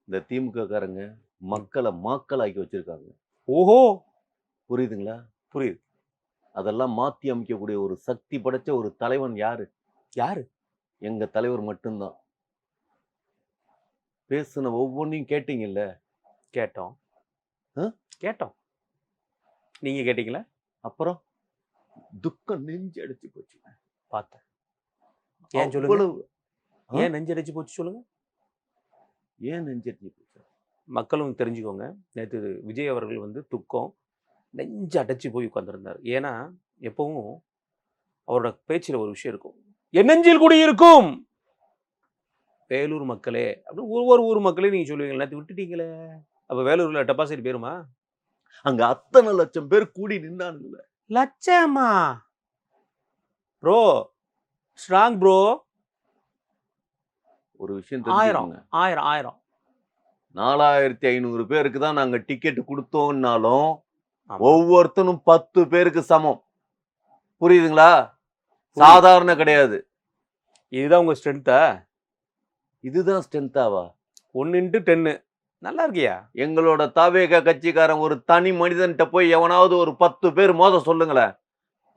இந்த திமுக காரங்க மக்கள மாக்களாக்கி வச்சிருக்காங்க. ஓஹோ! புரியுதுங்களா? புரியுது. அதெல்லாம் மாத்தி அமைக்கக்கூடிய ஒரு சக்தி படைச்ச ஒரு தலைவன் யாரு? யாரு? எங்க தலைவர் மட்டும் தான். பேசுன ஒவ்வொன்னையும் கேட்டீங்கல்ல? கேட்டோம். அ? கேட்டோம். நீங்க கேட்டீங்களா? அப்புறம் துக்கம் நெஞ்சு அடைச்சு போச்சுங்க. பார்த்தேன். ஏன் சொல்லுங்க? அவ்வளவு ஏன் நெஞ்சடைச்சு போச்சு சொல்லுங்க? ஏன் நெஞ்சு அடைச்சு போச்சு? மக்களும் தெரிஞ்சுக்கோங்க. நேத்து விஜய் அவர்கள் வந்து துக்கம், நெஞ்சு அடைச்சு போய் உட்கார்ந்திருந்தாரு. ஏன்னா, எப்பவும் அவரோட பேச்சுல ஒரு விஷயம் இருக்கும். "என் நெஞ்சில் குடியிருக்கும் வேலூர் மக்களே" அப்படின்னு ஒவ்வொரு ஊர் மக்களையும் நீங்க சொல்லுவீங்க. நேத்து விட்டுட்டீங்களே. அப்ப வேலூர்ல டெபாசிட் போயிருமா? அங்க அத்தனை லட்சம் பேர் கூடி நின்னானுங்கல்ல. லட்சமா? Bro, strong bro. ஒரு விஷயம் 1000 தெரிஞ்சுக்கங்க. 1000 4500 பேருக்கு தான் நாங்க டிக்கெட் குடுத்தோம்னாலும், ஆமா. ஒவ்வொருத்தனும் 10 பேருக்கு சமம். புரியுதுங்களா? சாதாரண கிடையாது. இதுதான் உங்க ஸ்ட்ரென்த்தா? இதுதான் ஸ்ட்ரென்த்தாவா? 1x10 நல்லா இருக்கியா? எங்களோட தவேக கட்சிக்காரன் ஒரு தனி மனிதன்ட்ட போய் எவனாவது ஒரு 10 பேர் மோத சொல்லுங்களேன்.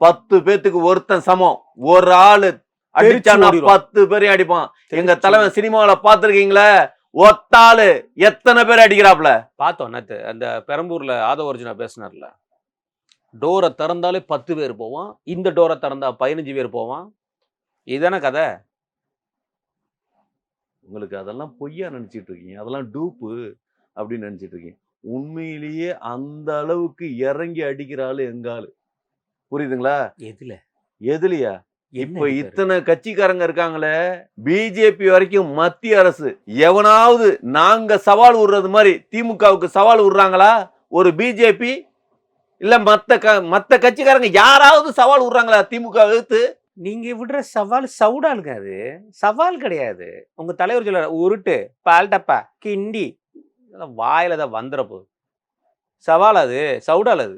10 பேத்துக்கு ஒருத்தன் சமம். ஒரு ஆளு அடிச்சானா 10 பேரையும் அடிப்பான். எங்க தலைவன் சினிமாவில பாத்துருக்கீங்களா? ஒத்தாளு எத்தனை பேர் அடிக்கிறாப்ல? பார்த்தோம் நேத்து. அந்த பெரம்பூர்ல ஆதவ அர்ஜுனா பேசினார்ல. டோரை திறந்தாலே 10 பேர் போவான். இந்த டோரை திறந்தா 15 பேர் போவான். இதுதானே கதை? உங்களுக்கு அதெல்லாம் பொய்யா நினைச்சிட்டு இருக்கீங்க. அதெல்லாம் டூப்பு அப்படின்னு நினைச்சிட்டு இருக்கீங்க. உண்மையிலேயே அந்த அளவுக்கு இறங்கி அடிக்கிற ஆளு எங்க ஆளு. புரியுதுங்களா? எதுல? எதுலயா? என்ன இப்ப அடிப்பாரு? இத்தனை கட்சிக்காரங்க இருக்காங்களே, பிஜேபி வரைக்கும் மத்திய அரசு எவனாவது நாங்க சவால் விடுறது மாதிரி திமுகவுக்கு சவால் விடுறாங்களா? ஒரு பிஜேபி இல்ல மத்த கட்சிக்காரங்க யாராவது சவால் விடுறாங்களா திமுக எதிர்த்து? நீங்க விடுற சவால் சவுடாலுங்க அது. சவால் கிடையாது. உங்க தலைவர் சொல்றாரு, உருட்டு, பால்டப்பா, கிண்டி. இதெல்லாம் வாயில தான் வந்துற போகுது. சவால் அது, சவுடால் அது.